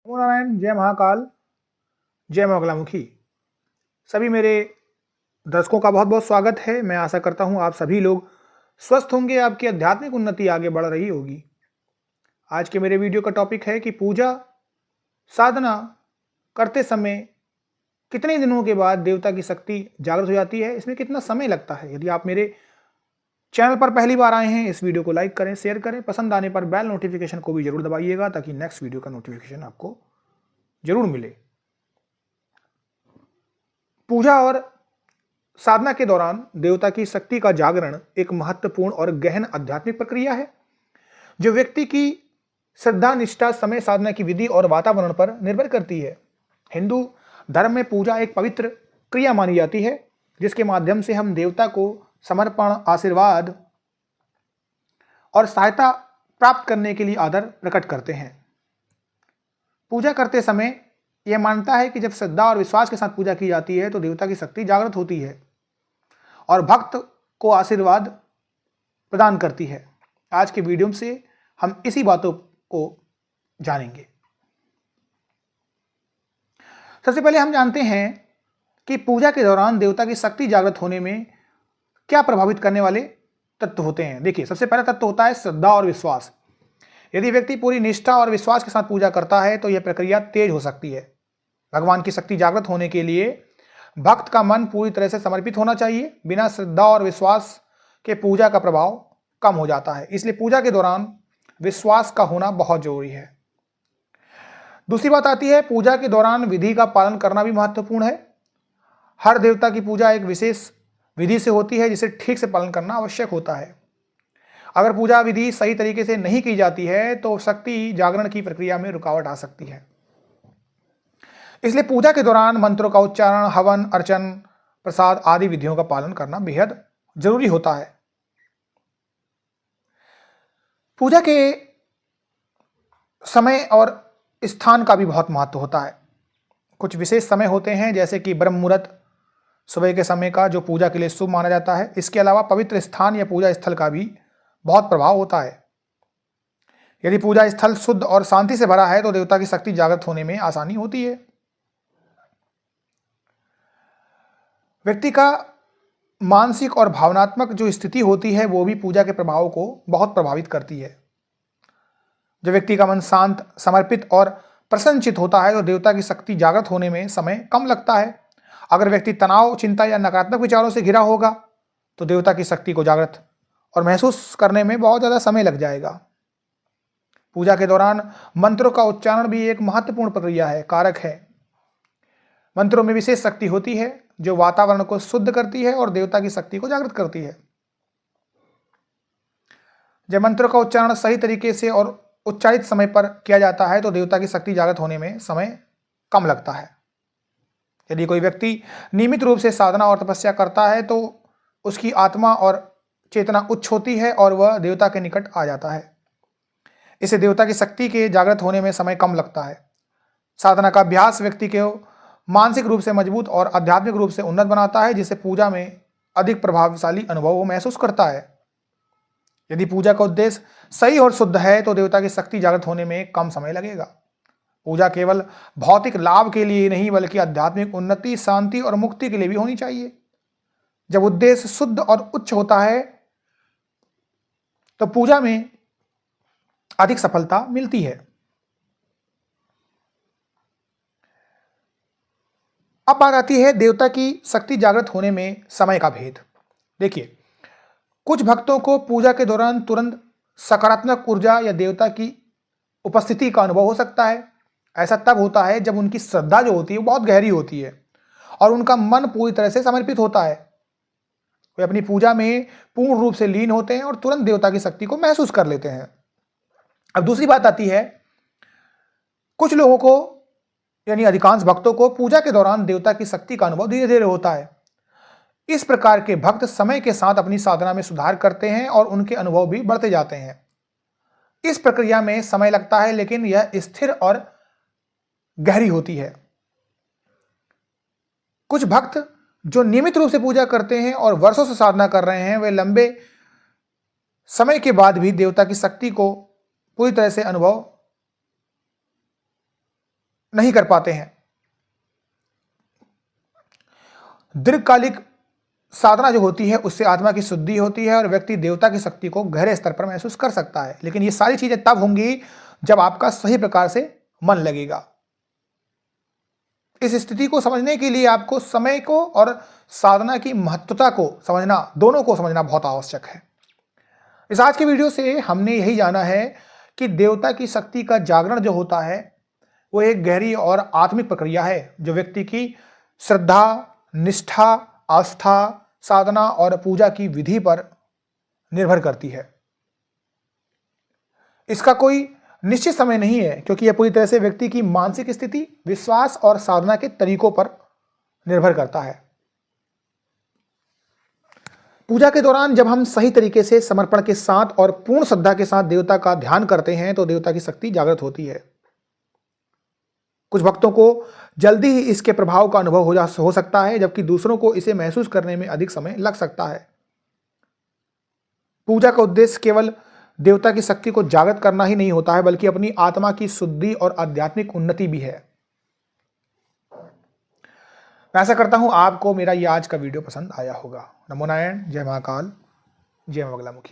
नमो नारायण, जय महाकाल, जय मंगलामुखी। सभी मेरे दर्शकों का बहुत बहुत स्वागत है। मैं आशा करता हूँ आप सभी लोग स्वस्थ होंगे, आपकी आध्यात्मिक उन्नति आगे बढ़ रही होगी। आज के मेरे वीडियो का टॉपिक है कि पूजा साधना करते समय कितने दिनों के बाद देवता की शक्ति जागृत हो जाती है, इसमें कितना समय लगता है। यदि आप मेरे चैनल पर पहली बार आए हैं, इस वीडियो को लाइक करें, शेयर करें, पसंद आने पर बेल नोटिफिकेशन को भी जरूर दबाइएगा ताकि नेक्स्ट वीडियो का नोटिफिकेशन आपको जरूर मिले। पूजा और साधना के दौरान देवता की शक्ति का जागरण एक महत्वपूर्ण और गहन आध्यात्मिक प्रक्रिया है जो व्यक्ति की श्रद्धा, निष्ठा, समय, साधना की विधि और वातावरण पर निर्भर करती है। हिंदू धर्म में पूजा एक पवित्र क्रिया मानी जाती है जिसके माध्यम से हम देवता को समर्पण, आशीर्वाद और सहायता प्राप्त करने के लिए आदर प्रकट करते हैं। पूजा करते समय यह मानता है कि जब श्रद्धा और विश्वास के साथ पूजा की जाती है तो देवता की शक्ति जागृत होती है और भक्त को आशीर्वाद प्रदान करती है। आज के वीडियो से हम इसी बातों को जानेंगे। सबसे पहले हम जानते हैं कि पूजा के दौरान देवता की शक्ति जागृत होने में क्या प्रभावित करने वाले तत्व होते हैं। देखिए, सबसे पहला तत्व होता है श्रद्धा और विश्वास। यदि व्यक्ति पूरी निष्ठा और विश्वास के साथ पूजा करता है तो यह प्रक्रिया तेज हो सकती है। भगवान की शक्ति जागृत होने के लिए भक्त का मन पूरी तरह से समर्पित होना चाहिए। बिना श्रद्धा और विश्वास के पूजा का प्रभाव कम हो जाता है, इसलिए पूजा के दौरान विश्वास का होना बहुत जरूरी है। दूसरी बात आती है, पूजा के दौरान विधि का पालन करना भी महत्वपूर्ण है। हर देवता की पूजा एक विशेष विधि से होती है जिसे ठीक से पालन करना आवश्यक होता है। अगर पूजा विधि सही तरीके से नहीं की जाती है तो शक्ति जागरण की प्रक्रिया में रुकावट आ सकती है। इसलिए पूजा के दौरान मंत्रों का उच्चारण, हवन, अर्चन, प्रसाद आदि विधियों का पालन करना बेहद जरूरी होता है। पूजा के समय और स्थान का भी बहुत महत्व होता है। कुछ विशेष समय होते हैं जैसे कि ब्रह्म मुहूर्त, सुबह के समय का, जो पूजा के लिए शुभ माना जाता है। इसके अलावा पवित्र स्थान या पूजा स्थल का भी बहुत प्रभाव होता है। यदि पूजा स्थल शुद्ध और शांति से भरा है तो देवता की शक्ति जागृत होने में आसानी होती है। व्यक्ति का मानसिक और भावनात्मक जो स्थिति होती है वो भी पूजा के प्रभाव को बहुत प्रभावित करती है। जब व्यक्ति का मन शांत, समर्पित और प्रसन्नचित होता है तो देवता की शक्ति जागृत होने में समय कम लगता है। अगर व्यक्ति तनाव, चिंता या नकारात्मक विचारों से घिरा होगा तो देवता की शक्ति को जागृत और महसूस करने में बहुत ज़्यादा समय लग जाएगा। पूजा के दौरान मंत्रों का उच्चारण भी एक महत्वपूर्ण प्रक्रिया है, कारक है। मंत्रों में विशेष शक्ति होती है जो वातावरण को शुद्ध करती है और देवता की शक्ति को जागृत करती है। जब मंत्रों का उच्चारण सही तरीके से और उच्चारित समय पर किया जाता है तो देवता की शक्ति जागृत होने में समय कम लगता है। यदि कोई व्यक्ति नियमित रूप से साधना और तपस्या करता है तो उसकी आत्मा और चेतना उच्च होती है और वह देवता के निकट आ जाता है। इससे देवता की शक्ति के जागृत होने में समय कम लगता है। साधना का अभ्यास व्यक्ति को मानसिक रूप से मजबूत और आध्यात्मिक रूप से उन्नत बनाता है, जिससे पूजा में अधिक प्रभावशाली अनुभव वो महसूस करता है। यदि पूजा का उद्देश्य सही और शुद्ध है तो देवता की शक्ति जागृत होने में कम समय लगेगा। पूजा केवल भौतिक लाभ के लिए नहीं बल्कि आध्यात्मिक उन्नति, शांति और मुक्ति के लिए भी होनी चाहिए। जब उद्देश्य शुद्ध और उच्च होता है तो पूजा में अधिक सफलता मिलती है। अब बात आती है देवता की शक्ति जागृत होने में समय का भेद। देखिए, कुछ भक्तों को पूजा के दौरान तुरंत सकारात्मक ऊर्जा या देवता की उपस्थिति का अनुभव हो सकता है। ऐसा तब होता है जब उनकी श्रद्धा जो होती है वो बहुत गहरी होती है और उनका मन पूरी तरह से समर्पित होता है। वे अपनी पूजा में पूर्ण रूप से लीन होते हैं और तुरंत देवता की शक्ति को महसूस कर लेते हैं। अब दूसरी बात आती है, कुछ लोगों को यानी अधिकांश भक्तों को पूजा के दौरान देवता की शक्ति का अनुभव धीरे धीरे होता है। इस प्रकार के भक्त समय के साथ अपनी साधना में सुधार करते हैं और उनके अनुभव भी बढ़ते जाते हैं। इस प्रक्रिया में समय लगता है लेकिन यह स्थिर और गहरी होती है। कुछ भक्त जो नियमित रूप से पूजा करते हैं और वर्षों से साधना कर रहे हैं, वे लंबे समय के बाद भी देवता की शक्ति को पूरी तरह से अनुभव नहीं कर पाते हैं। दीर्घकालिक साधना जो होती है उससे आत्मा की शुद्धि होती है और व्यक्ति देवता की शक्ति को गहरे स्तर पर महसूस कर सकता है। लेकिन ये सारी चीजें तब होंगी जब आपका सही प्रकार से मन लगेगा। इस स्थिति को समझने के लिए आपको समय को और साधना की महत्वता को समझना, दोनों को समझना बहुत आवश्यक है। इस आज के वीडियो से हमने यही जाना है कि देवता की शक्ति का जागरण जो होता है वो एक गहरी और आत्मिक प्रक्रिया है जो व्यक्ति की श्रद्धा, निष्ठा, आस्था, साधना और पूजा की विधि पर निर्भर करती है। इसका कोई निश्चित समय नहीं है क्योंकि यह पूरी तरह से व्यक्ति की मानसिक स्थिति, विश्वास और साधना के तरीकों पर निर्भर करता है। पूजा के दौरान जब हम सही तरीके से समर्पण के साथ और पूर्ण श्रद्धा के साथ देवता का ध्यान करते हैं तो देवता की शक्ति जागृत होती है। कुछ भक्तों को जल्दी ही इसके प्रभाव का अनुभव हो सकता है, जबकि दूसरों को इसे महसूस करने में अधिक समय लग सकता है। पूजा का उद्देश्य केवल देवता की शक्ति को जागृत करना ही नहीं होता है, बल्कि अपनी आत्मा की शुद्धि और आध्यात्मिक उन्नति भी है। मैं आशा करता हूं आपको मेरा ये आज का वीडियो पसंद आया होगा। नमो नारायण, जय महाकाल, जय मंगलामुखी।